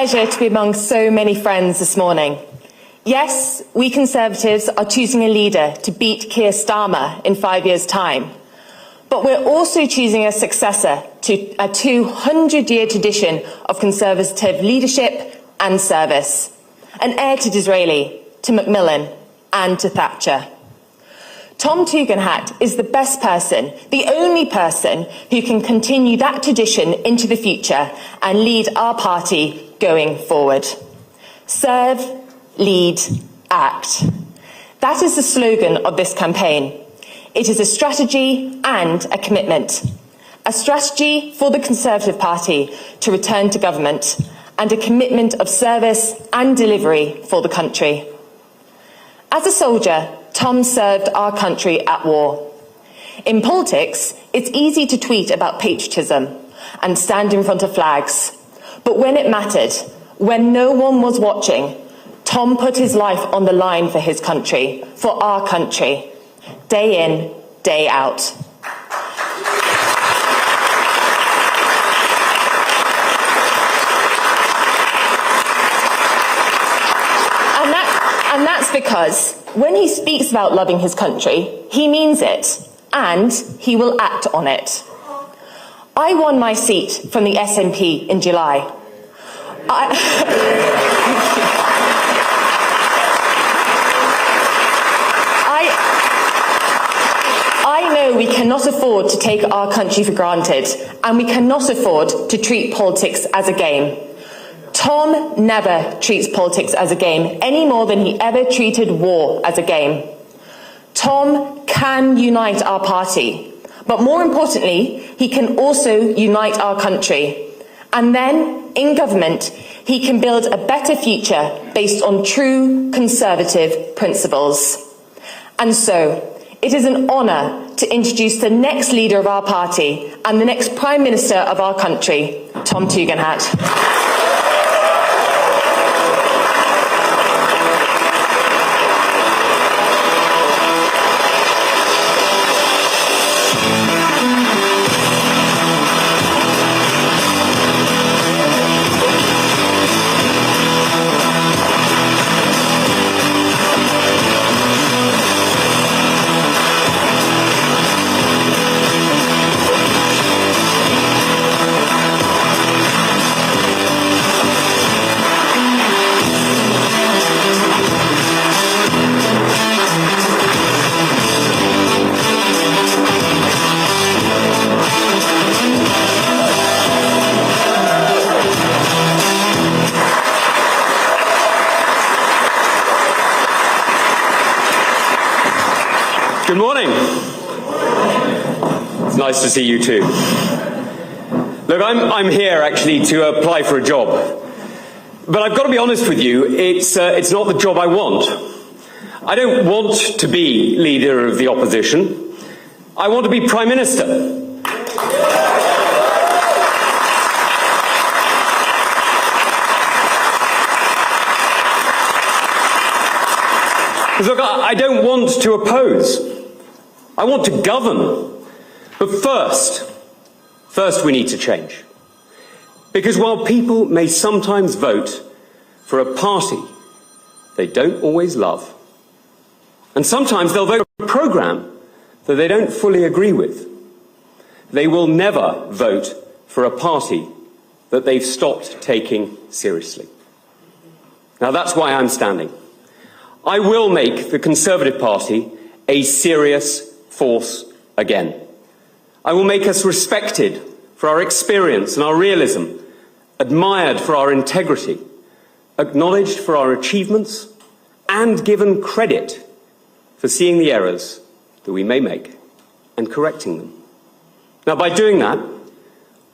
pleasure to be among so many friends this morning. Yes, we Conservatives are choosing a leader to beat Keir Starmer in 5 years' time. But we're also choosing a successor to a 200-year tradition of Conservative leadership and service. An heir to Disraeli, to Macmillan and to Thatcher. Tom Tugendhat is the best person, the only person who can continue that tradition into the future and lead our party going forward. Serve, lead, act. That is the slogan of this campaign. It is a strategy and a commitment. A strategy for the Conservative Party to return to government and a commitment of service and delivery for the country. As a soldier, Tom served our country at war. In politics, it's easy to tweet about patriotism and stand in front of flags. But when it mattered, when no one was watching, Tom put his life on the line for his country, for our country, day in, day out. And that's because when he speaks about loving his country, he means it, and he will act on it. I won my seat from the SNP in July. I know we cannot afford to take our country for granted, and we cannot afford to treat politics as a game. Tom never treats politics as a game, any more than he ever treated war as a game. Tom can unite our party, but more importantly, he can also unite our country. And then, in government, he can build a better future based on true Conservative principles. And so, it is an honour to introduce the next leader of our party and the next Prime Minister of our country, Tom Tugendhat. Good morning. It's nice to see you too. Look, I'm here actually to apply for a job. But I've got to be honest with you, it's not the job I want. I don't want to be leader of the opposition. I want to be Prime Minister. Look, I don't want to oppose. I want to govern. But first we need to change. Because while people may sometimes vote for a party they don't always love, and sometimes they'll vote for a programme that they don't fully agree with, they will never vote for a party that they've stopped taking seriously. Now that's why I'm standing. I will make the Conservative Party a serious force again. I will make us respected for our experience and our realism, admired for our integrity, acknowledged for our achievements, and given credit for seeing the errors that we may make and correcting them. Now, by doing that,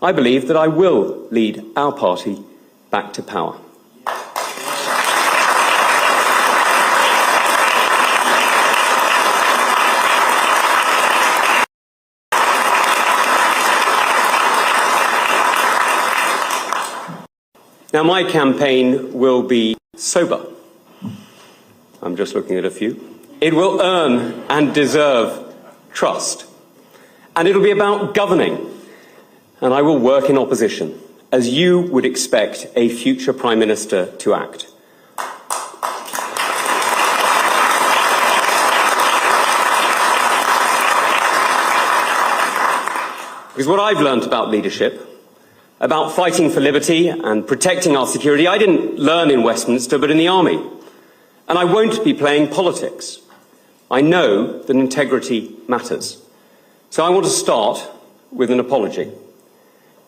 I believe that I will lead our party back to power. Now, my campaign will be sober. I'm just looking at a few. It will earn and deserve trust. And it'll be about governing. And I will work in opposition as you would expect a future Prime Minister to act. Because what I've learned about leadership, about fighting for liberty and protecting our security, I didn't learn in Westminster, but in the army. And I won't be playing politics. I know that integrity matters. So I want to start with an apology.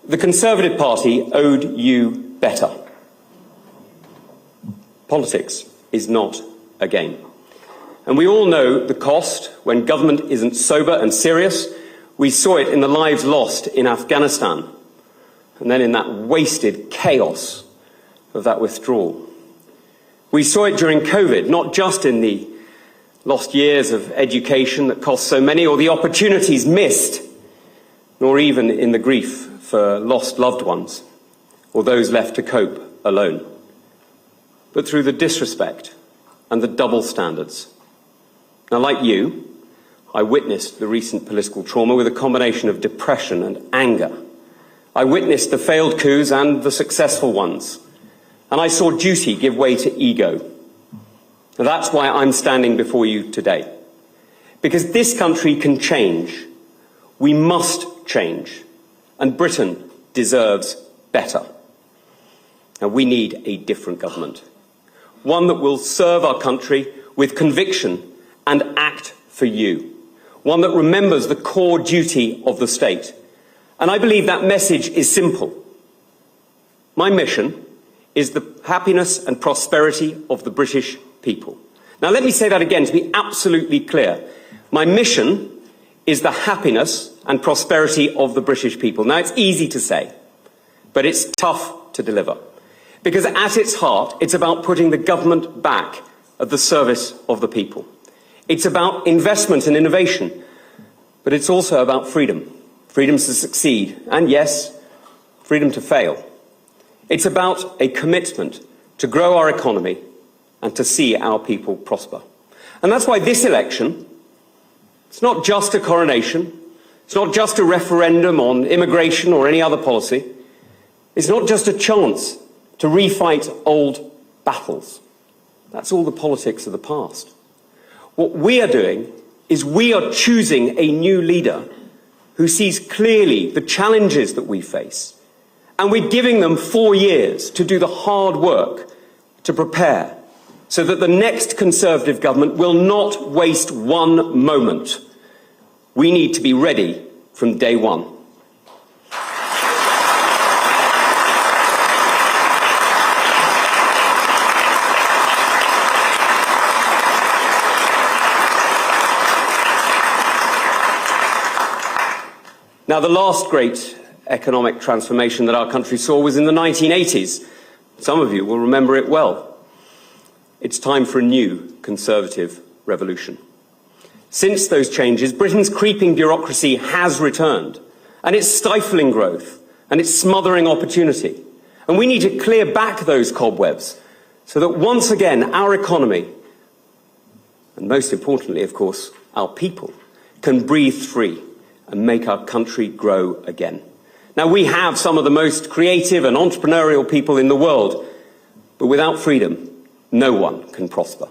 The Conservative Party owed you better. Politics is not a game. And we all know the cost when government isn't sober and serious. We saw it in the lives lost in Afghanistan, and then in that wasted chaos of that withdrawal. We saw it during COVID, not just in the lost years of education that cost so many, or the opportunities missed, nor even in the grief for lost loved ones, or those left to cope alone, but through the disrespect and the double standards. Now, like you, I witnessed the recent political trauma with a combination of depression and anger. I witnessed the failed coups and the successful ones. And I saw duty give way to ego. And that's why I'm standing before you today. Because this country can change. We must change. And Britain deserves better. Now, we need a different government. One that will serve our country with conviction and act for you. One that remembers the core duty of the state. And I believe that message is simple. My mission is the happiness and prosperity of the British people. Now, let me say that again to be absolutely clear. My mission is the happiness and prosperity of the British people. Now, it's easy to say, but it's tough to deliver. Because at its heart, it's about putting the government back at the service of the people. It's about investment and innovation, but it's also about freedom. Freedom to succeed, and yes, freedom to fail. It's about a commitment to grow our economy and to see our people prosper. And that's why this election, it's not just a coronation, it's not just a referendum on immigration or any other policy, it's not just a chance to refight old battles. That's all the politics of the past. What we are doing is we are choosing a new leader who sees clearly the challenges that we face. And we're giving them 4 years to do the hard work to prepare so that the next Conservative government will not waste one moment. We need to be ready from day one. Now, the last great economic transformation that our country saw was in the 1980s. Some of you will remember it well. It's time for a new Conservative revolution. Since those changes, Britain's creeping bureaucracy has returned, and it's stifling growth, and it's smothering opportunity. And we need to clear back those cobwebs so that once again our economy, and most importantly, of course, our people, can breathe free and make our country grow again. Now, we have some of the most creative and entrepreneurial people in the world, but without freedom, no one can prosper.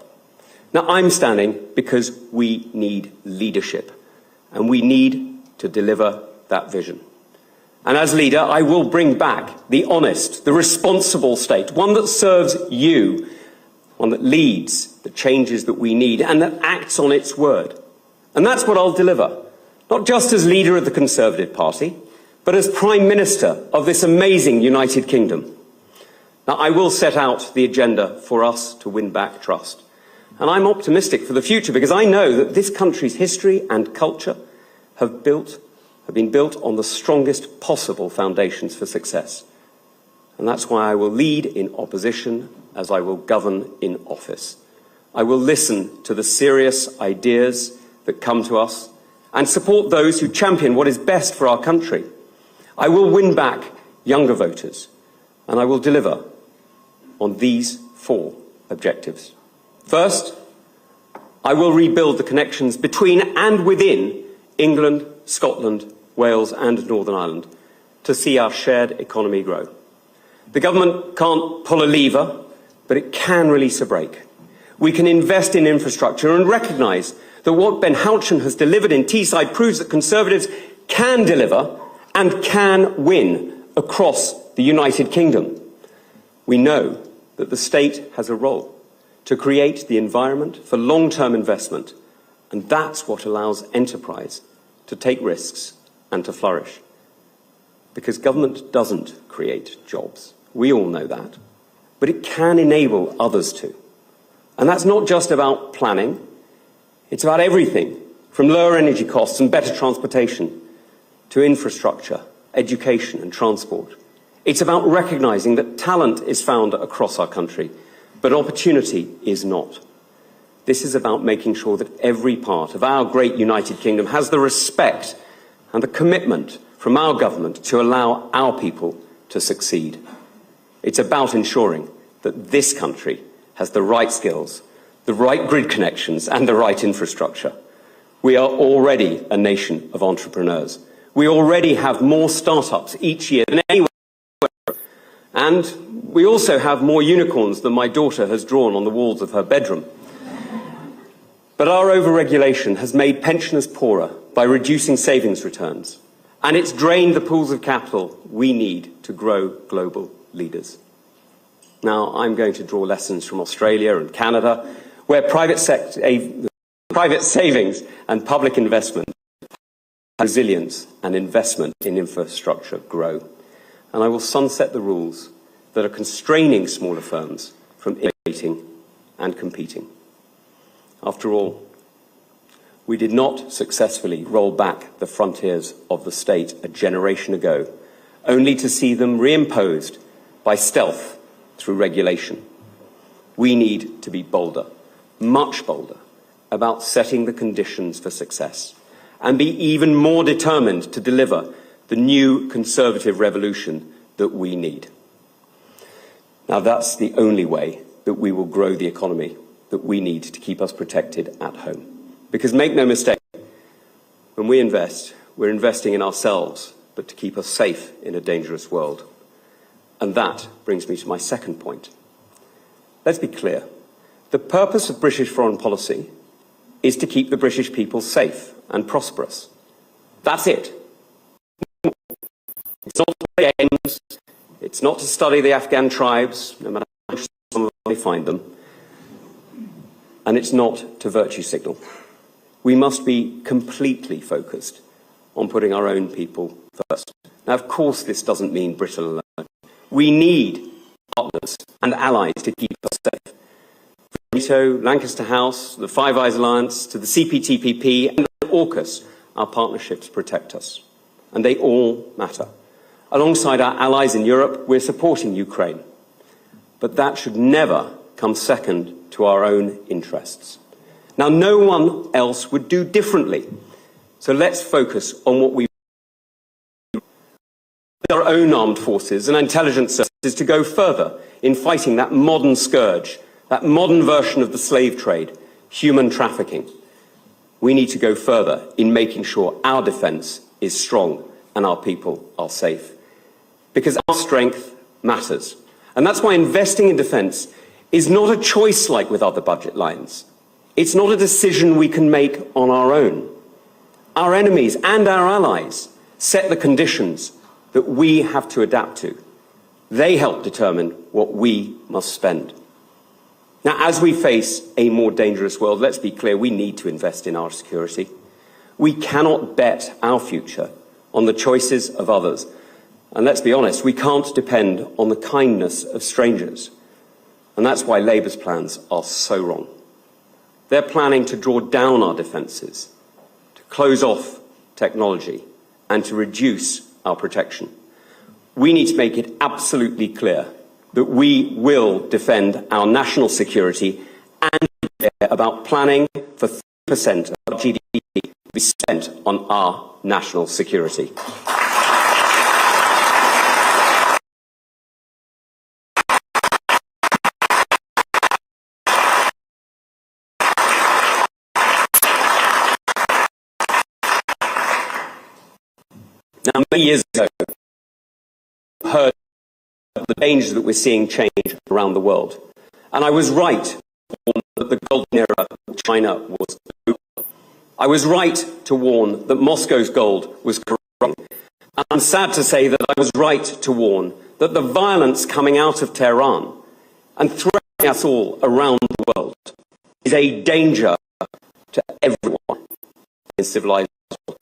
Now, I'm standing because we need leadership, and we need to deliver that vision. And as leader, I will bring back the honest, the responsible state, one that serves you, one that leads the changes that we need, and that acts on its word. And that's what I'll deliver. Not just as leader of the Conservative Party, but as Prime Minister of this amazing United Kingdom. Now, I will set out the agenda for us to win back trust. And I'm optimistic for the future because I know that this country's history and culture have been built on the strongest possible foundations for success. And that's why I will lead in opposition as I will govern in office. I will listen to the serious ideas that come to us and support those who champion what is best for our country. I will win back younger voters, and I will deliver on these 4 objectives. First, I will rebuild the connections between and within England, Scotland, Wales and Northern Ireland to see our shared economy grow. The government can't pull a lever, but it can release a brake. We can invest in infrastructure and recognise that what Ben Houchen has delivered in Teesside proves that Conservatives can deliver and can win across the United Kingdom. We know that the state has a role to create the environment for long-term investment, and that's what allows enterprise to take risks and to flourish. Because government doesn't create jobs. We all know that. But it can enable others to. And that's not just about planning. It's about everything, from lower energy costs and better transportation to infrastructure, education and transport. It's about recognising that talent is found across our country, but opportunity is not. This is about making sure that every part of our great United Kingdom has the respect and the commitment from our government to allow our people to succeed. It's about ensuring that this country has the right skills, the right grid connections and the right infrastructure. We are already a nation of entrepreneurs. We already have more startups each year than anywhere. And we also have more unicorns than my daughter has drawn on the walls of her bedroom. But our overregulation has made pensioners poorer by reducing savings returns, and it's drained the pools of capital we need to grow global leaders. Now, I'm going to draw lessons from Australia and Canada, where private savings and public investment, resilience and investment in infrastructure grow. And I will sunset the rules that are constraining smaller firms from innovating and competing. After all, we did not successfully roll back the frontiers of the state a generation ago, only to see them reimposed by stealth through regulation. We need to be bolder, much bolder, about setting the conditions for success and be even more determined to deliver the new Conservative revolution that we need. Now, that's the only way that we will grow the economy that we need to keep us protected at home. Because make no mistake, when we invest, we're investing in ourselves, but to keep us safe in a dangerous world. And that brings me to my second point. Let's be clear. The purpose of British foreign policy is to keep the British people safe and prosperous. That's it. It's not to play games. It's not to study the Afghan tribes, no matter how much they find them. And it's not to virtue signal. We must be completely focused on putting our own people first. Now, of course, this doesn't mean Britain alone. We need partners and allies to keep us safe. From NATO, Lancaster House, the Five Eyes Alliance, to the CPTPP and AUKUS, our partnerships protect us. And they all matter. Alongside our allies in Europe, we're supporting Ukraine. But that should never come second to our own interests. Now, no one else would do differently. So let's focus on what we do. Our own armed forces and intelligence services to go further in fighting that modern scourge, that modern version of the slave trade, human trafficking. We need to go further in making sure our defence is strong and our people are safe. Because our strength matters. And that's why investing in defence is not a choice like with other budget lines. It's not a decision we can make on our own. Our enemies and our allies set the conditions that we have to adapt to. They help determine what we must spend. Now, as we face a more dangerous world, let's be clear, we need to invest in our security. We cannot bet our future on the choices of others. And let's be honest, we can't depend on the kindness of strangers. And that's why Labour's plans are so wrong. They're planning to draw down our defences, to close off technology, and to reduce our protection. We need to make it absolutely clear that we will defend our national security and care about planning for 3% of our GDP to be spent on our national security. Now, many years ago, I heard about the dangers that we're seeing change around the world. And I was right to warn that the golden era of China was over. I was right to warn that Moscow's gold was corrupting. And I'm sad to say that I was right to warn that the violence coming out of Tehran and threatening us all around the world is a danger to everyone in civilized world.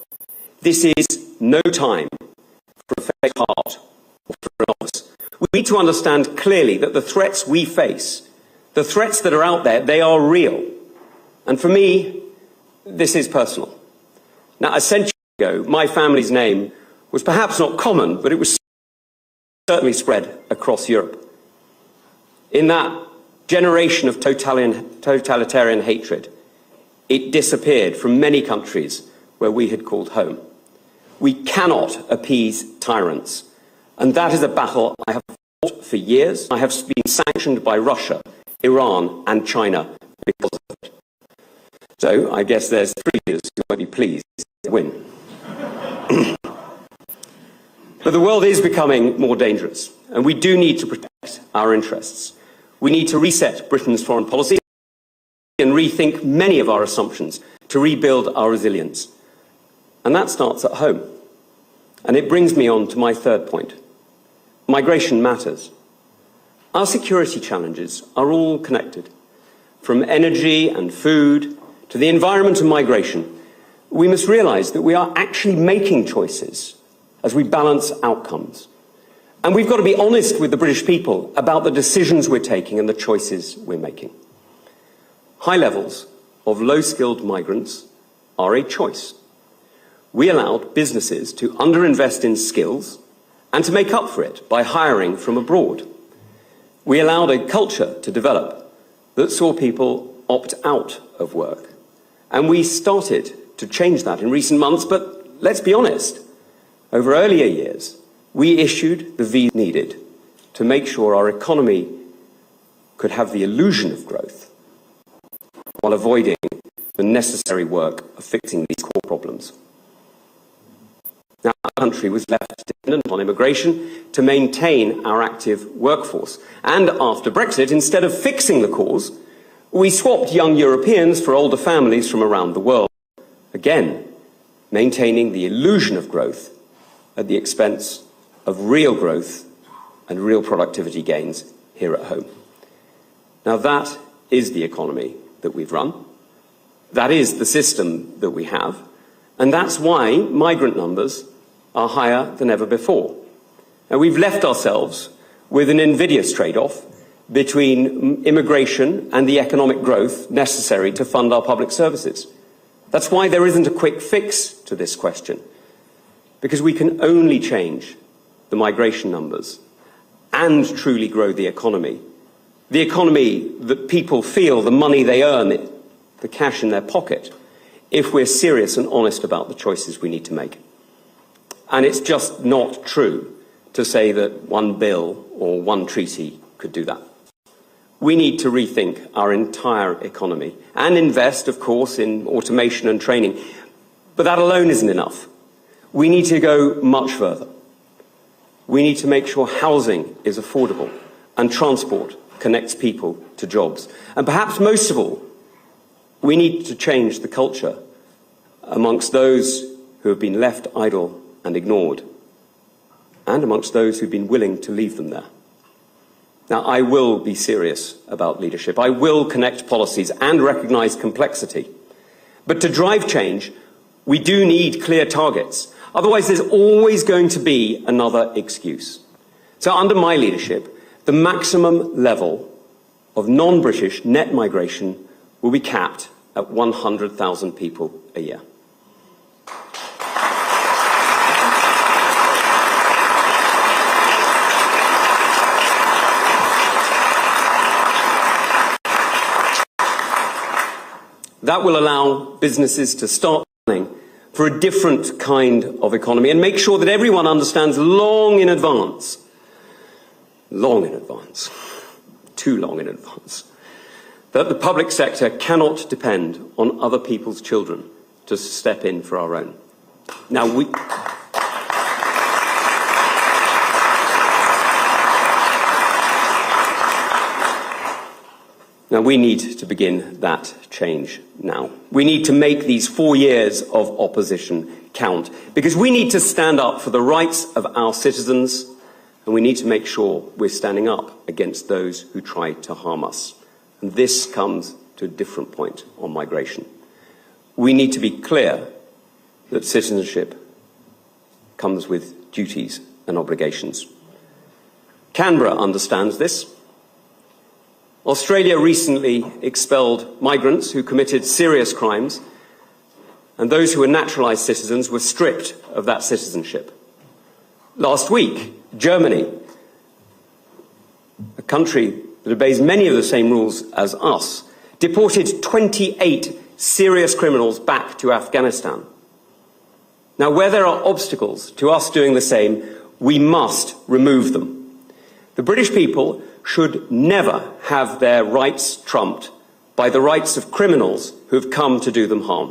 This is no time for a faint heart or for an novice. We need to understand clearly that the threats we face, the threats that are out there, they are real. And for me, this is personal. Now, a century ago, my family's name was perhaps not common, but it was certainly spread across Europe. In that generation of totalitarian hatred, it disappeared from many countries where we had called home. We cannot appease tyrants, and that is a battle I have fought for years. I have been sanctioned by Russia, Iran and China because of it. So I guess there's 3 leaders who won't be pleased to win. But the world is becoming more dangerous, and we do need to protect our interests. We need to reset Britain's foreign policy and rethink many of our assumptions to rebuild our resilience. And that starts at home. And it brings me on to my third point. Migration matters. Our security challenges are all connected. From energy and food to the environment and migration, we must realise that we are actually making choices as we balance outcomes. And we've got to be honest with the British people about the decisions we're taking and the choices we're making. High levels of low-skilled migrants are a choice. We allowed businesses to underinvest in skills and to make up for it by hiring from abroad. We allowed a culture to develop that saw people opt out of work. And we started to change that in recent months, but let's be honest, over earlier years, we issued the visa needed to make sure our economy could have the illusion of growth while avoiding the necessary work of fixing these core problems. Now, our country was left dependent on immigration to maintain our active workforce. And after Brexit, instead of fixing the cause, we swapped young Europeans for older families from around the world, again, maintaining the illusion of growth at the expense of real growth and real productivity gains here at home. Now, that is the economy that we've run. That is the system that we have. And that's why migrant numbers are higher than ever before. And we've left ourselves with an invidious trade-off between immigration and the economic growth necessary to fund our public services. That's why there isn't a quick fix to this question, because we can only change the migration numbers and truly grow the economy that people feel, the money they earn, the cash in their pocket, if we're serious and honest about the choices we need to make. And it's just not true to say that one bill or one treaty could do that. We need to rethink our entire economy and invest, of course, in automation and training. But that alone isn't enough. We need to go much further. We need to make sure housing is affordable and transport connects people to jobs. And perhaps most of all, we need to change the culture amongst those who have been left idle and ignored, and amongst those who've been willing to leave them there. Now, I will be serious about leadership. I will connect policies and recognise complexity. But to drive change, we do need clear targets. Otherwise, there's always going to be another excuse. So under my leadership, the maximum level of non-British net migration will be capped at 100,000 people a year. That will allow businesses to start planning for a different kind of economy and make sure that everyone understands long in advance, too long in advance, that the public sector cannot depend on other people's children to step in for our own. Now, Now, we need to begin that change now. We need to make these 4 years of opposition count, because we need to stand up for the rights of our citizens, and we need to make sure we're standing up against those who try to harm us. And this comes to a different point on migration. We need to be clear that citizenship comes with duties and obligations. Canberra understands this. Australia recently expelled migrants who committed serious crimes, and those who were naturalised citizens were stripped of that citizenship. Last week, Germany, a country that obeys many of the same rules as us, deported 28 serious criminals back to Afghanistan. Now, where there are obstacles to us doing the same, we must remove them. The British people should never have their rights trumped by the rights of criminals who have come to do them harm.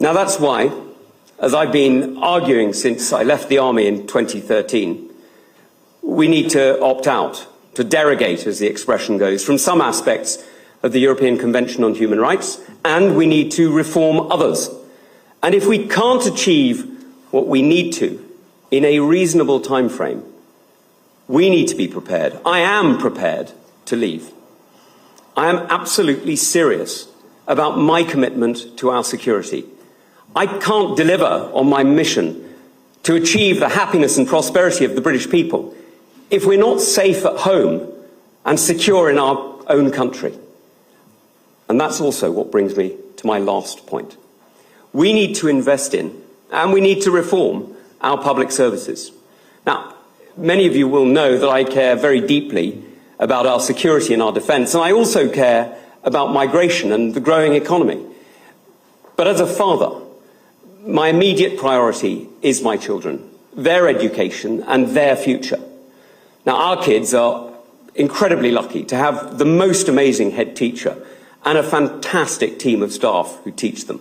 Now, that's why, as I've been arguing since I left the army in 2013, we need to opt out, to derogate, as the expression goes, from some aspects of the European Convention on Human Rights, and we need to reform others. And if we can't achieve what we need to in a reasonable time frame, we need to be prepared. I am prepared to leave. I am absolutely serious about my commitment to our security. I can't deliver on my mission to achieve the happiness and prosperity of the British people if we're not safe at home and secure in our own country. And that's also what brings me to my last point. We need to invest in and we need to reform our public services. Now, many of you will know that I care very deeply about our security and our defence, and I also care about migration and the growing economy. But as a father, my immediate priority is my children, their education and their future. Now, our kids are incredibly lucky to have the most amazing head teacher and a fantastic team of staff who teach them.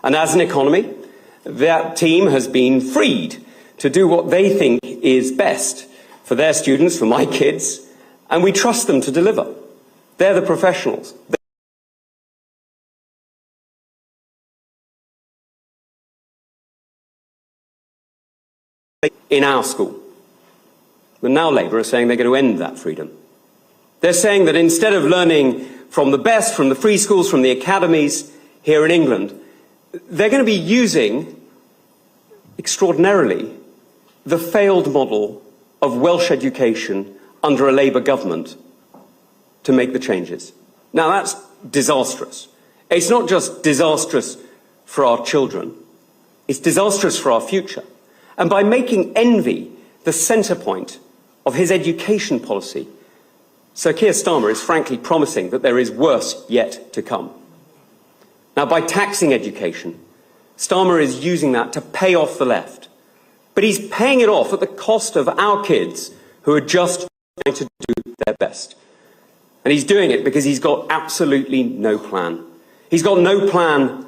And as an economy, that team has been freed to do what they think is best for their students, for my kids, and we trust them to deliver. They're the professionals. In our school. But now Labour are saying they're going to end that freedom. They're saying that instead of learning from the best, from the free schools, from the academies here in England, they're going to be using, extraordinarily, the failed model of Welsh education under a Labour government to make the changes. Now, that's disastrous. It's not just disastrous for our children, it's disastrous for our future. And by making envy the centre point of his education policy, Sir Keir Starmer is frankly promising that there is worse yet to come. Now, by taxing education, Starmer is using that to pay off the left. But he's paying it off at the cost of our kids who are just trying to do their best. And he's doing it because he's got absolutely no plan. He's got no plan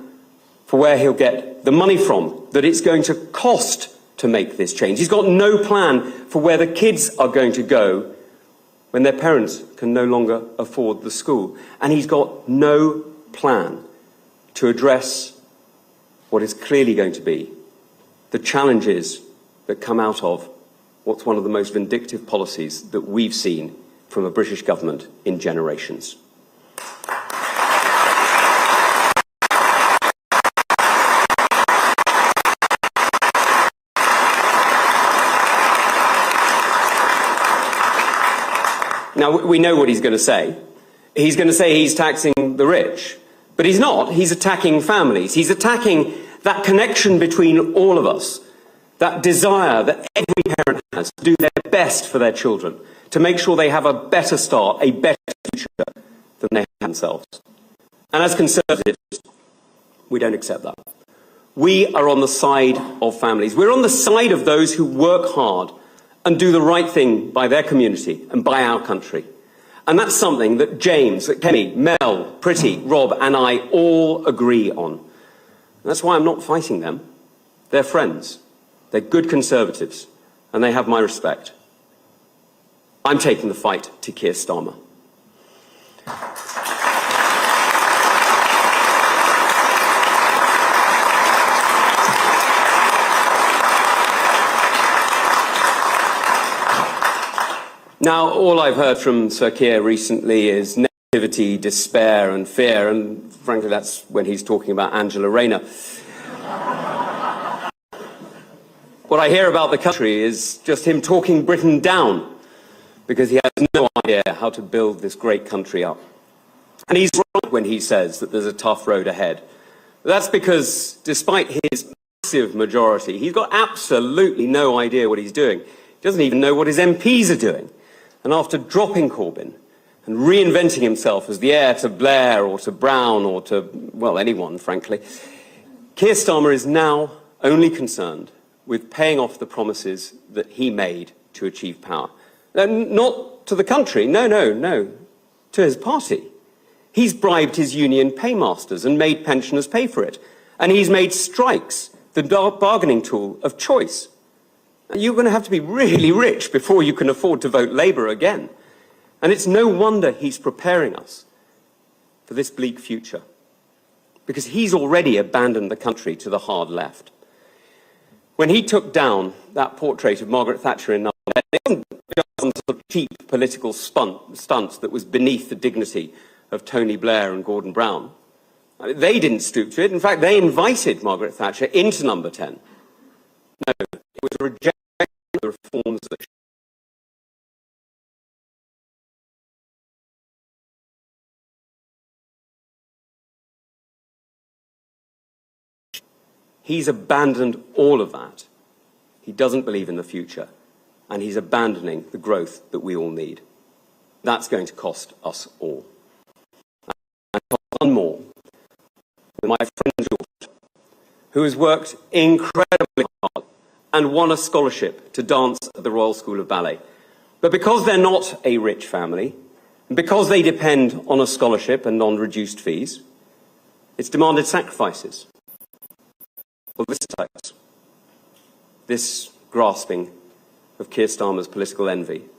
for where he'll get the money from that it's going to cost to make this change. He's got no plan for where the kids are going to go when their parents can no longer afford the school. And he's got no plan to address what is clearly going to be the challenges that come out of what's one of the most vindictive policies that we've seen from a British government in generations. Now, we know what he's going to say. He's going to say he's taxing the rich. But he's not. He's attacking families. He's attacking that connection between all of us, that desire that every parent has to do their best for their children, to make sure they have a better start, a better future than they have themselves. And as Conservatives, we don't accept that. We are on the side of families. We're on the side of those who work hard and do the right thing by their community and by our country. And that's something that James, that Kemi, Mel, Pretty, Rob and I all agree on. And that's why I'm not fighting them. They're friends. They're good Conservatives. And they have my respect. I'm taking the fight to Keir Starmer. Now, all I've heard from Sir Keir recently is negativity, despair and fear, and frankly that's when he's talking about Angela Rayner. What I hear about the country is just him talking Britain down, because he has no idea how to build this great country up. And he's right when he says that there's a tough road ahead. That's because, despite his massive majority, he's got absolutely no idea what he's doing. He doesn't even know what his MPs are doing. And after dropping Corbyn and reinventing himself as the heir to Blair or to Brown or to, well, anyone, frankly, Keir Starmer is now only concerned with paying off the promises that he made to achieve power. Not to the country, no, to his party. He's bribed his union paymasters and made pensioners pay for it. And he's made strikes the bargaining tool of choice. You're going to have to be really rich before you can afford to vote Labour again. And it's no wonder he's preparing us for this bleak future, because he's already abandoned the country to the hard left. When he took down that portrait of Margaret Thatcher in 9/11, it wasn't just some sort of cheap political stunt that was beneath the dignity of Tony Blair and Gordon Brown. They didn't stoop to it. In fact, they invited Margaret Thatcher into Number 10. No, it was a rejection of the reforms that he's abandoned all of that. He doesn't believe in the future, and he's abandoning the growth that we all need. That's going to cost us all. And one more, with my friend George, who has worked incredibly hard and won a scholarship to dance at the Royal School of Ballet. But because they're not a rich family, and because they depend on a scholarship and on reduced fees, it's demanded sacrifices. Well, this grasping of Keir Starmer's political envy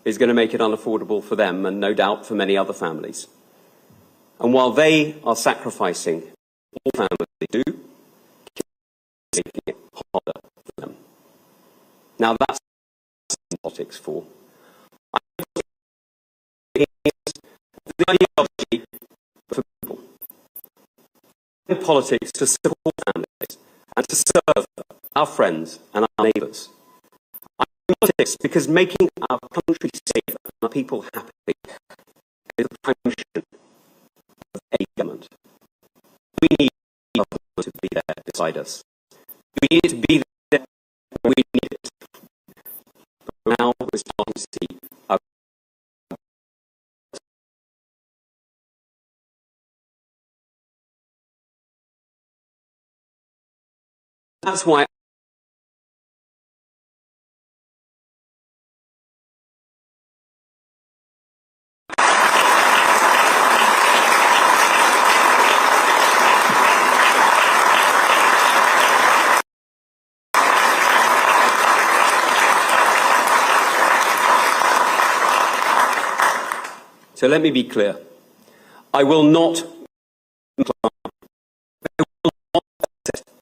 is going to make it unaffordable for them and no doubt for many other families. And while they are sacrificing all families do, making it harder for them. Now that's what politics for. The ideology for people. In politics to support families and to serve our friends and our neighbours. I'm in politics because making our country safe and our people happy is the prime mission of a government. We need people to be there beside us. We need it to be there when we need it. But now we're starting to see our that's why So let me be clear. I will not accept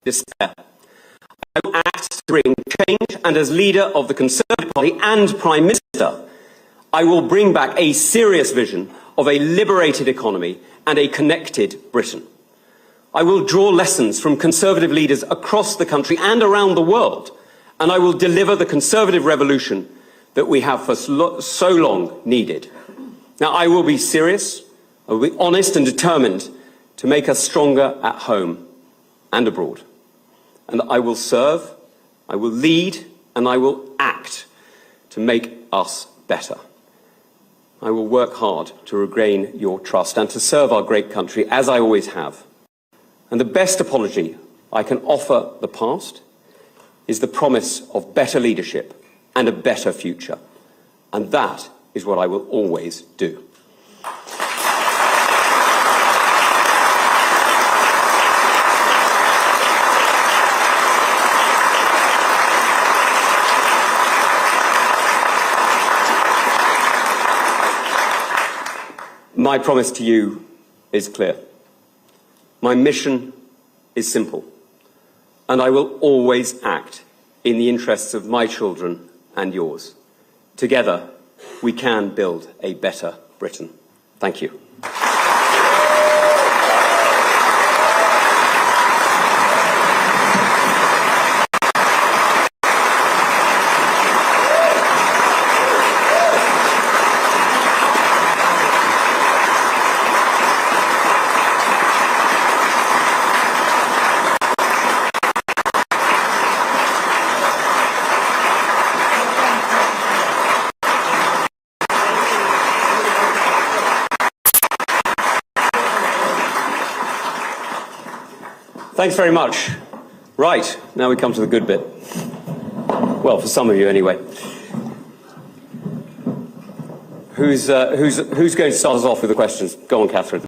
despair. I will act to bring change, and as leader of the Conservative Party and Prime Minister, I will bring back a serious vision of a liberated economy and a connected Britain. I will draw lessons from Conservative leaders across the country and around the world, and I will deliver the Conservative revolution that we have for so long needed. Now, I will be serious, I will be honest and determined to make us stronger at home and abroad. And I will serve, I will lead, and I will act to make us better. I will work hard to regain your trust and to serve our great country as I always have. And the best apology I can offer the past is the promise of better leadership and a better future. And that is what I will always do. My promise to you is clear. My mission is simple, and I will always act in the interests of my children and yours. Together, we can build a better Britain. Thank you. Thanks very much. Right, now we come to the good bit. Well, for some of you anyway. Who's going to start us off with the questions? Go on, Catherine.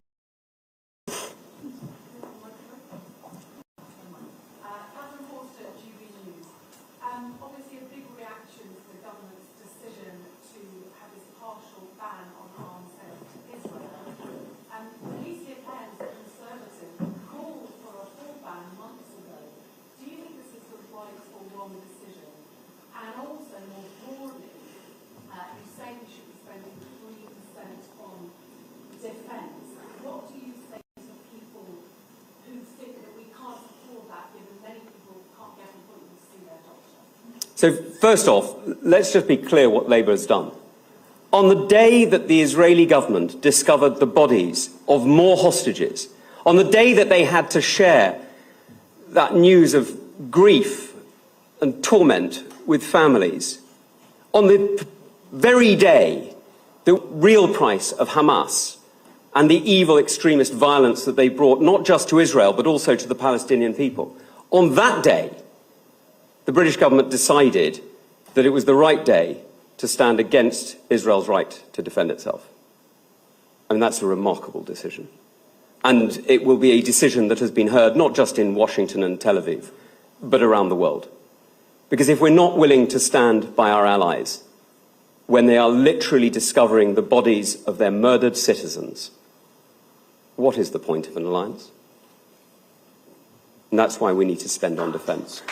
Obviously a big reaction to the government's decision to have this partial ban on arms sales to Israel. Police and Conservative called for a full ban months ago. Do you think this is the right or wrong decision? And also, more broadly, you say we should be spending 3% on defence. What do you say to people who think that we can't afford that, given many people can't get appointments to see their doctor? So, first off, let's just be clear what Labour has done. On the day that the Israeli government discovered the bodies of more hostages, on the day that they had to share that news of grief and torment with families, on the very day the real price of Hamas and the evil extremist violence that they brought not just to Israel but also to the Palestinian people, on that day the British government decided that it was the right day to stand against Israel's right to defend itself. I mean, that's a remarkable decision. And it will be a decision that has been heard not just in Washington and Tel Aviv, but around the world. Because if we're not willing to stand by our allies when they are literally discovering the bodies of their murdered citizens, what is the point of an alliance? And that's why we need to spend on defence.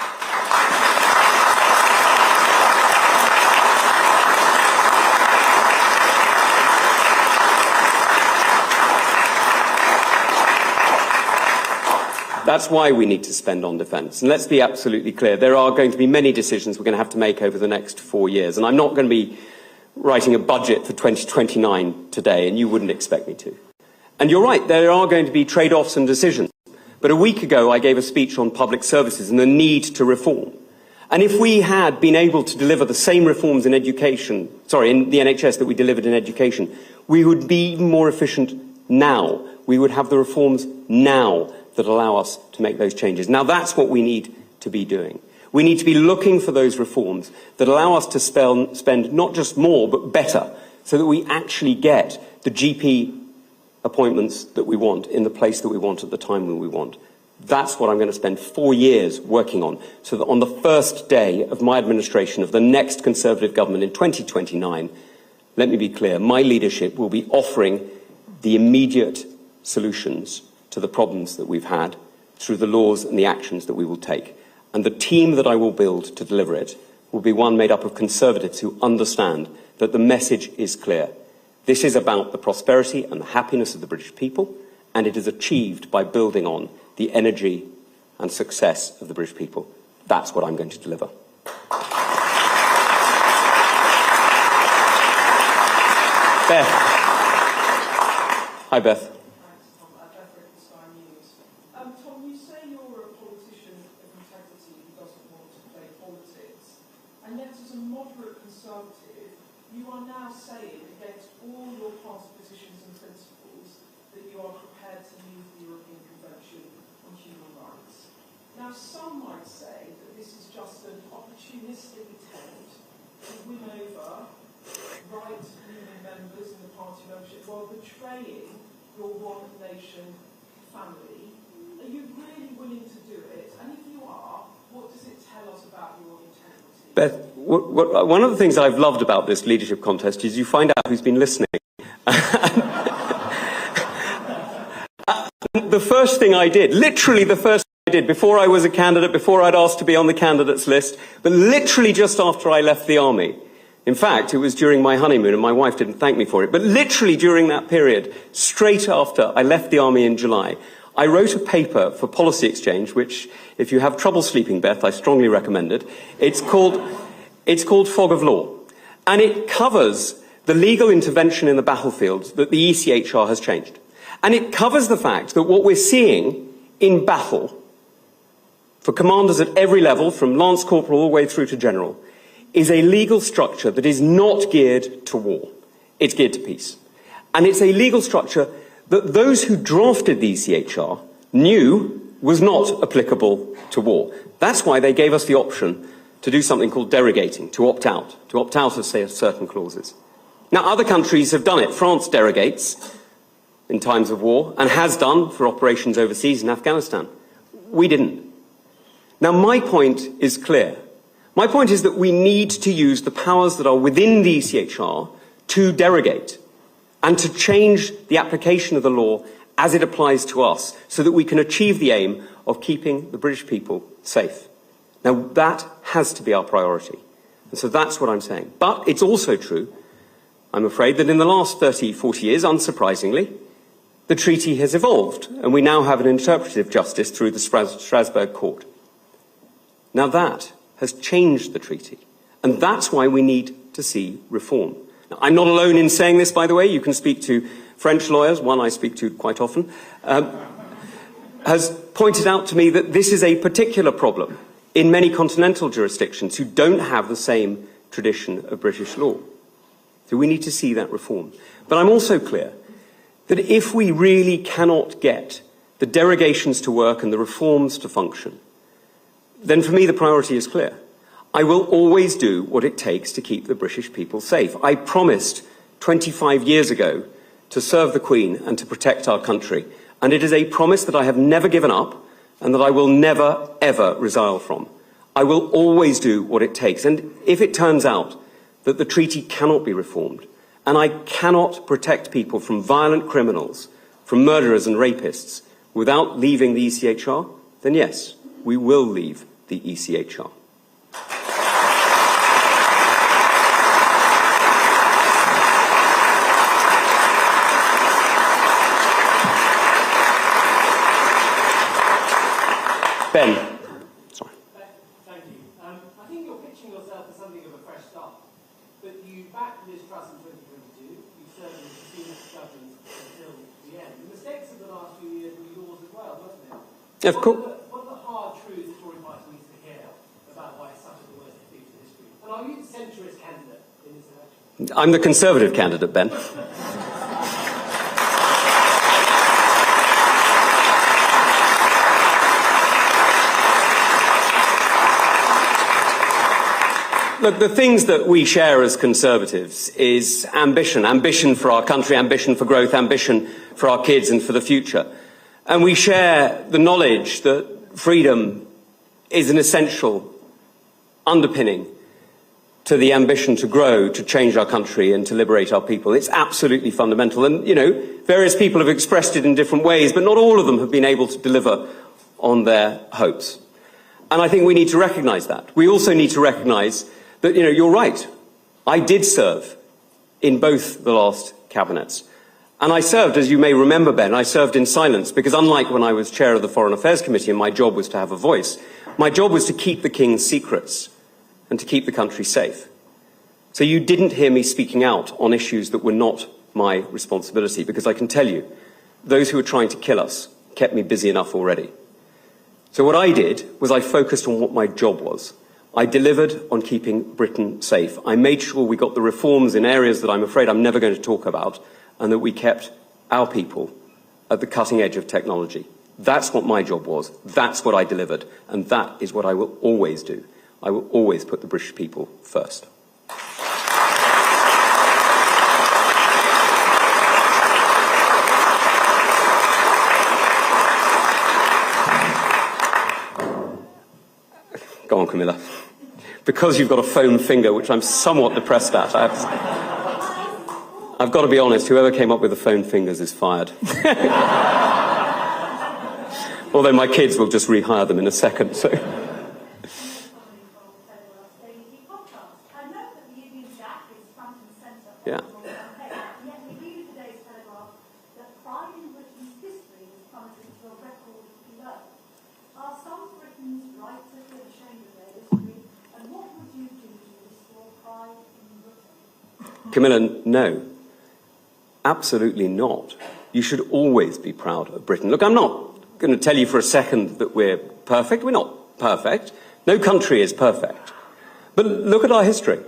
That's why we need to spend on defence. And let's be absolutely clear, there are going to be many decisions we're going to have to make over the next 4 years. And I'm not going to be writing a budget for 2029 today, and you wouldn't expect me to. And you're right, there are going to be trade-offs and decisions. But a week ago, I gave a speech on public services and the need to reform. And if we had been able to deliver the same reforms in education, in the NHS that we delivered in education, we would be even more efficient now. We would have the reforms now that allow us to make those changes. Now that's what we need to be doing. We need to be looking for those reforms that allow us to spend not just more, but better, so that we actually get the GP appointments that we want in the place that we want at the time that we want. That's what I'm going to spend 4 years working on, so that on the first day of my administration of the next Conservative government in 2029, let me be clear, my leadership will be offering the immediate solutions to the problems that we've had through the laws and the actions that we will take. And the team that I will build to deliver it will be one made up of Conservatives who understand that the message is clear. This is about the prosperity and the happiness of the British people, and it is achieved by building on the energy and success of the British people. That's what I'm going to deliver. Beth. Hi, Beth. Tom, you say you're a politician of integrity who doesn't want to play politics, and yet as a moderate Conservative, you are now saying, against all your past positions and principles, that you are prepared to use the European Convention on Human Rights. Now, some might say that this is just an opportunistic attempt to win over right-leaning members in the party membership while betraying your one nation family. Are you really willing to do it? And if you are, what does it tell us about your integrity? Beth, one of the things I've loved about this leadership contest is you find out who's been listening. The first thing I did, literally the first thing I did, before I was a candidate, before I'd asked to be on the candidates list, but literally just after I left the army. In fact, it was during my honeymoon, and my wife didn't thank me for it, but literally during that period, straight after I left the army in July, I wrote a paper for Policy Exchange, which, if you have trouble sleeping, Beth, I strongly recommend it. It's called Fog of Law, and it covers the legal intervention in the battlefield that the ECHR has changed. And it covers the fact that what we're seeing in battle, for commanders at every level, from Lance Corporal all the way through to General, is a legal structure that is not geared to war. It's geared to peace. And it's a legal structure that those who drafted the ECHR knew was not applicable to war. That's why they gave us the option to do something called derogating, to opt out of, say, certain clauses. Now, other countries have done it. France derogates in times of war, and has done for operations overseas in Afghanistan. We didn't. Now, my point is clear. My point is that we need to use the powers that are within the ECHR to derogate and to change the application of the law as it applies to us, so that we can achieve the aim of keeping the British people safe. Now, that has to be our priority. And so that's what I'm saying. But it's also true, I'm afraid, that in the last 30, 40 years, unsurprisingly, the treaty has evolved, and we now have an interpretative justice through the Strasbourg Court. Now that has changed the treaty, and that's why we need to see reform. Now, I'm not alone in saying this, by the way. You can speak to French lawyers, one I speak to quite often, has pointed out to me that this is a particular problem in many continental jurisdictions who don't have the same tradition of British law. So we need to see that reform. But I'm also clear that if we really cannot get the derogations to work and the reforms to function, then for me the priority is clear. I will always do what it takes to keep the British people safe. I promised 25 years ago to serve the Queen and to protect our country, and it is a promise that I have never given up and that I will never, ever resile from. I will always do what it takes, and if it turns out that the treaty cannot be reformed, and I cannot protect people from violent criminals, from murderers and rapists, without leaving the ECHR, then yes, we will leave the ECHR. Ben. Sorry. Thank you. I think you're pitching yourself as something of a fresh start, but you backed Liz Truss in 2022. You served as the senior government until the end. The mistakes of the last few years were yours as well, wasn't it? Of course. What are the hard truths the Tory party needs to hear about why it's such a the worst defeat in history? And are you the centrist candidate in this election? I'm the Conservative candidate, Ben. Look, the things that we share as Conservatives is ambition. Ambition for our country, ambition for growth, ambition for our kids and for the future. And we share the knowledge that freedom is an essential underpinning to the ambition to grow, to change our country and to liberate our people. It's absolutely fundamental. And, you know, various people have expressed it in different ways, but not all of them have been able to deliver on their hopes. And I think we need to recognise that. We also need to recognise that, you know, you're right. I did serve in both the last cabinets. And I served, as you may remember, Ben, I served in silence because unlike when I was chair of the Foreign Affairs Committee and my job was to have a voice, my job was to keep the King's secrets and to keep the country safe. So you didn't hear me speaking out on issues that were not my responsibility, because I can tell you, those who were trying to kill us kept me busy enough already. So what I did was I focused on what my job was. I delivered on keeping Britain safe. I made sure we got the reforms in areas that I'm afraid I'm never going to talk about, and that we kept our people at the cutting edge of technology. That's what my job was. That's what I delivered. And that is what I will always do. I will always put the British people first. Camilla, because you've got a foam finger, which I'm somewhat depressed at. I've got to be honest, whoever came up with the foam fingers is fired. Although my kids will just rehire them in a second, so... Yeah. Yet we read in today's Telegraph that pride in Britain's history has plummeted to a record low. Are some Britons right to feel ashamed of their history? And what would you do to restore pride in Britain? Camilla, no. Absolutely not. You should always be proud of Britain. Look, I'm not going to tell you for a second that we're perfect. We're not perfect. No country is perfect. But look at our history.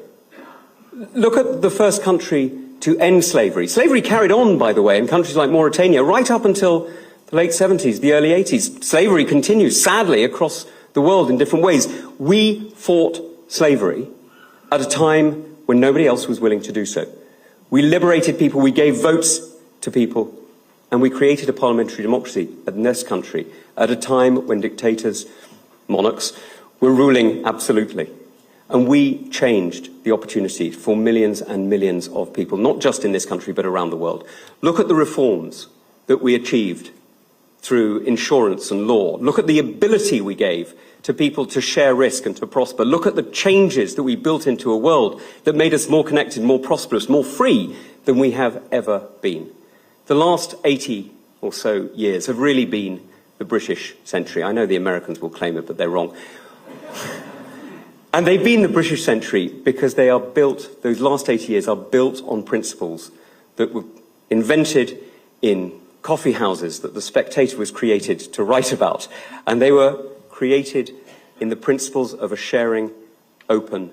Look at the first country to end slavery. Slavery carried on, by the way, in countries like Mauritania right up until the late 70s, the early 80s. Slavery continues, sadly, across the world in different ways. We fought slavery at a time when nobody else was willing to do so. We liberated people, we gave votes to people, and we created a parliamentary democracy in this country at a time when dictators, monarchs, were ruling absolutely. And we changed the opportunity for millions and millions of people, not just in this country, but around the world. Look at the reforms that we achieved through insurance and law. Look at the ability we gave to people to share risk and to prosper. Look at the changes that we built into a world that made us more connected, more prosperous, more free than we have ever been. The last 80 or so years have really been the British century. I know the Americans will claim it, but they're wrong. And they've been the British century because they are built, those last 80 years are built on principles that were invented in coffee houses that the Spectator was created to write about. And they were created in the principles of a sharing, open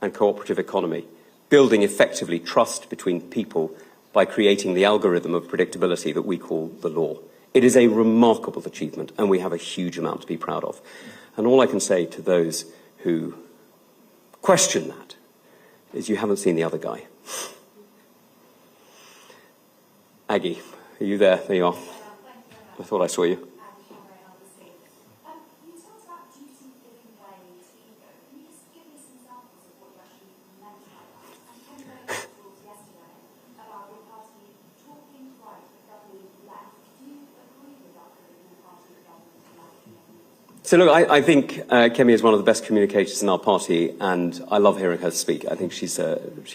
and cooperative economy, building effectively trust between people by creating the algorithm of predictability that we call the law. It is a remarkable achievement and we have a huge amount to be proud of. And all I can say to those who question that is you haven't seen the other guy. Aggie, are you there? There you are. I thought I saw you. You talked about duty-giving way to ego. Can you just give me some examples of what you actually meant by that? And Ken Burns talked yesterday about your party talking right but governing left. Do you agree with that in the party that governs left? So look, I think Kemi is one of the best communicators in our party, and I love hearing her speak. I think she's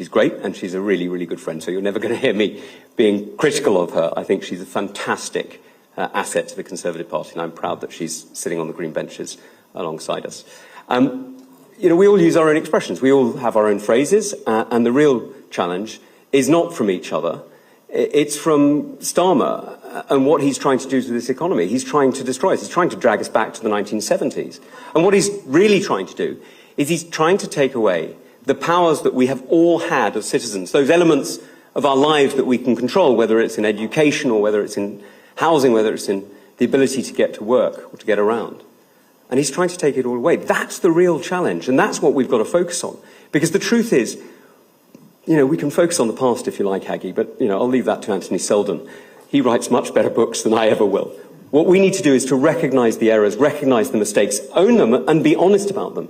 great, and she's a really, really good friend. So you're never going to hear me being critical of her. I think she's a fantastic asset to the Conservative Party, and I'm proud that she's sitting on the green benches alongside us. You know, we all use our own expressions. We all have our own phrases, and the real challenge is not from each other. It's from Starmer and what he's trying to do to this economy. He's trying to destroy us. He's trying to drag us back to the 1970s. And what he's really trying to do is he's trying to take away the powers that we have all had as citizens, those elements of our lives that we can control, whether it's in education or whether it's in housing, whether it's in the ability to get to work or to get around. And he's trying to take it all away. That's the real challenge, and that's what we've got to focus on. Because the truth is, you know, we can focus on the past if you like, Aggie, but, you know, I'll leave that to Anthony Seldon. He writes much better books than I ever will. What we need to do is to recognise the errors, recognise the mistakes, own them and be honest about them,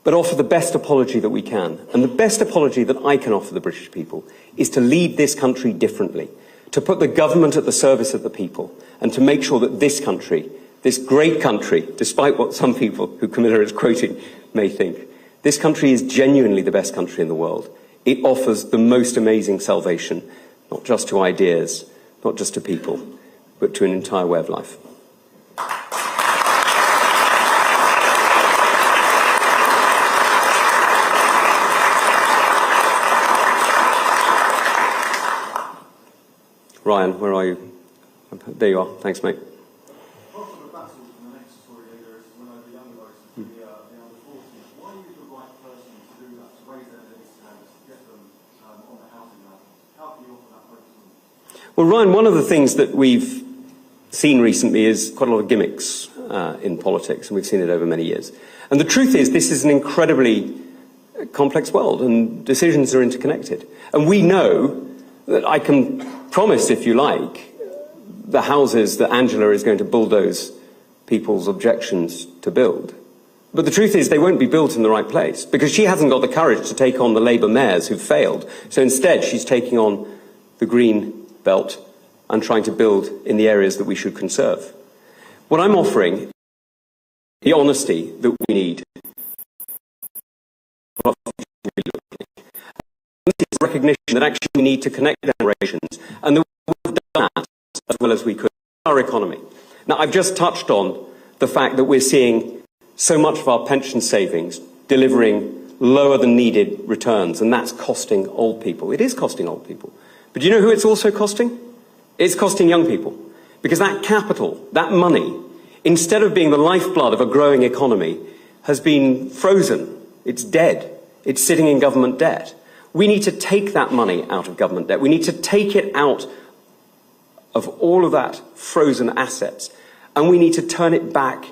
but offer the best apology that we can. And the best apology that I can offer the British people is to lead this country differently, to put the government at the service of the people, and to make sure that this country, this great country, despite what some people who Camilla is quoting may think, this country is genuinely the best country in the world. It offers the most amazing salvation, not just to ideas, not just to people, but to an entire way of life. Ryan, where are you? There you are. Thanks, mate. Part of the battle for the next Tory leader is to win over younger voters to the under 40s. Why are you the right person to do that, to raise their voice and to get them on the housing level? How can you offer that focus on them? Well, Ryan, one of the things that we've seen recently is quite a lot of gimmicks in politics, and we've seen it over many years. And the truth is, this is an incredibly complex world, and decisions are interconnected. And we know that I can promise, if you like, the houses that Angela is going to bulldoze people's objections to build. But the truth is they won't be built in the right place because she hasn't got the courage to take on the Labour mayors who've failed. So instead, she's taking on the green belt and trying to build in the areas that we should conserve. What I'm offering is the honesty that we need. This recognition that actually we need to connect generations and that we've done that as well as we could in our economy. Now, I've just touched on the fact that we're seeing so much of our pension savings delivering lower than needed returns, and that's costing old people. It is costing old people. But do you know who it's also costing? It's costing young people. Because that capital, that money, instead of being the lifeblood of a growing economy, has been frozen. It's dead. It's sitting in government debt. We need to take that money out of government debt. We need to take it out of all of that frozen assets, and we need to turn it back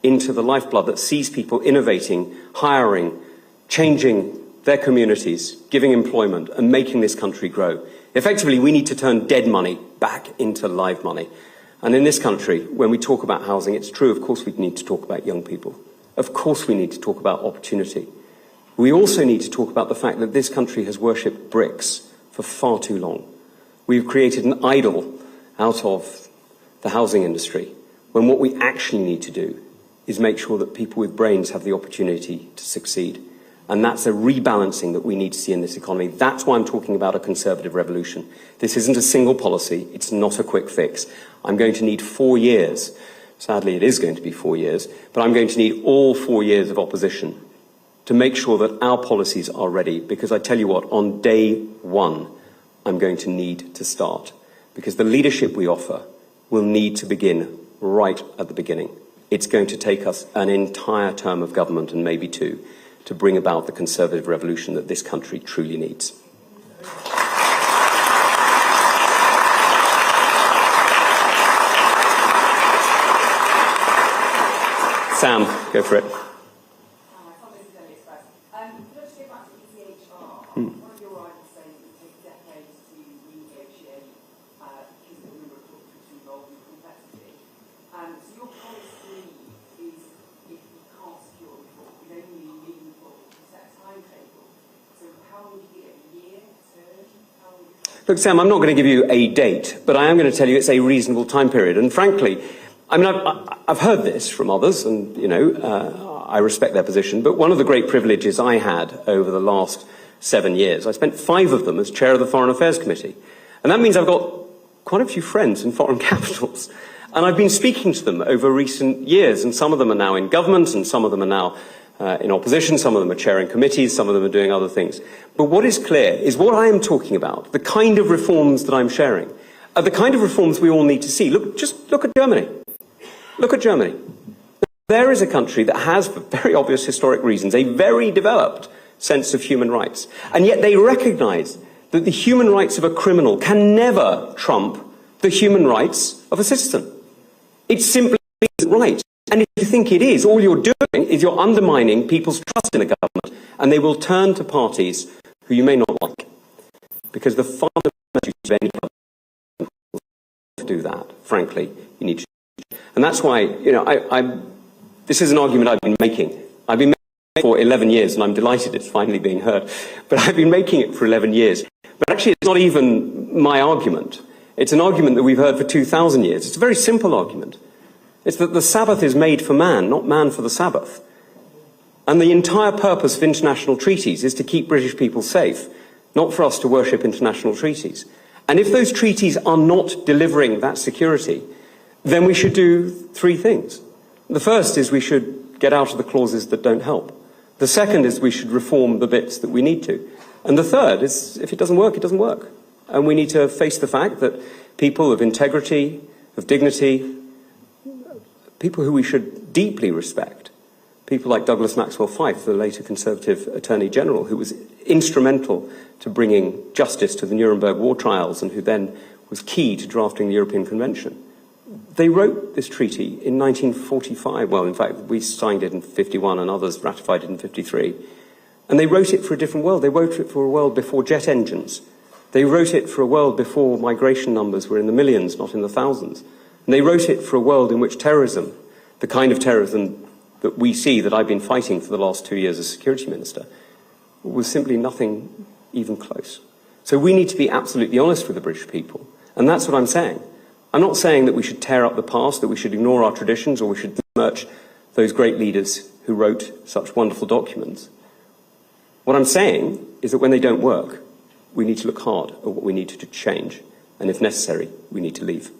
into the lifeblood that sees people innovating, hiring, changing their communities, giving employment, and making this country grow. Effectively, we need to turn dead money back into live money. And in this country, when we talk about housing, it's true, of course we need to talk about young people. Of course we need to talk about opportunity. We also need to talk about the fact that this country has worshipped bricks for far too long. We've created an idol out of the housing industry, when what we actually need to do is make sure that people with brains have the opportunity to succeed. And that's a rebalancing that we need to see in this economy. That's why I'm talking about a conservative revolution. This isn't a single policy. It's not a quick fix. I'm going to need 4 years. Sadly, it is going to be 4 years. But I'm going to need all 4 years of opposition to make sure that our policies are ready. Because I tell you what, on day one, I'm going to need to start. Because the leadership we offer will need to begin right at the beginning. It's going to take us an entire term of government, and maybe two, to bring about the conservative revolution that this country truly needs. Sam, go for it. One of your rivals saying it would take decades to renegotiate because the number of countries involved in complexity. So your policy is, if you can't secure reform, you don't need meaningful set a timetable. So how would you give it, a year, term? Look, Sam, I'm not going to give you a date, but I am going to tell you it's a reasonable time period. And frankly, I mean, I've heard this from others, and, you know, I respect their position, but one of the great privileges I had over the last 7 years, I spent 5 of them as chair of the Foreign Affairs Committee. And that means I've got quite a few friends in foreign capitals. And I've been speaking to them over recent years, and some of them are now in government, and some of them are now in opposition, some of them are chairing committees, some of them are doing other things. But what is clear is what I am talking about, the kind of reforms that I'm sharing, are the kind of reforms we all need to see. Just look at Germany. Look at Germany. There is a country that has, for very obvious historic reasons, a very developed sense of human rights. And yet they recognise that the human rights of a criminal can never trump the human rights of a citizen. It simply isn't right. And if you think it is, all you're doing is you're undermining people's trust in a government, and they will turn to parties who you may not like. Because the fundamental duty of any government is to do that. Frankly, you need to. And that's why, you know, this is an argument I've been making. I've been making it for 11 years, and I'm delighted it's finally being heard. But I've been making it for 11 years. But actually, it's not even my argument. It's an argument that we've heard for 2,000 years. It's a very simple argument. It's that the Sabbath is made for man, not man for the Sabbath. And the entire purpose of international treaties is to keep British people safe, not for us to worship international treaties. And if those treaties are not delivering that security, then we should do 3 things. The first is we should get out of the clauses that don't help. The second is we should reform the bits that we need to. And the third is, if it doesn't work, it doesn't work. And we need to face the fact that people of integrity, of dignity, people who we should deeply respect, people like Douglas Maxwell Fyfe, the later Conservative Attorney General, who was instrumental to bringing justice to the Nuremberg war trials and who then was key to drafting the European Convention. They wrote this treaty in 1945. Well, in fact, we signed it in 51 and others ratified it in 53. And they wrote it for a different world. They wrote it for a world before jet engines. They wrote it for a world before migration numbers were in the millions, not in the thousands. And they wrote it for a world in which terrorism, the kind of terrorism that we see, that I've been fighting for the last 2 years as Security Minister, was simply nothing even close. So we need to be absolutely honest with the British people. And that's what I'm saying. I'm not saying that we should tear up the past, that we should ignore our traditions, or we should smirch those great leaders who wrote such wonderful documents. What I'm saying is that when they don't work, we need to look hard at what we need to change, and if necessary, we need to leave.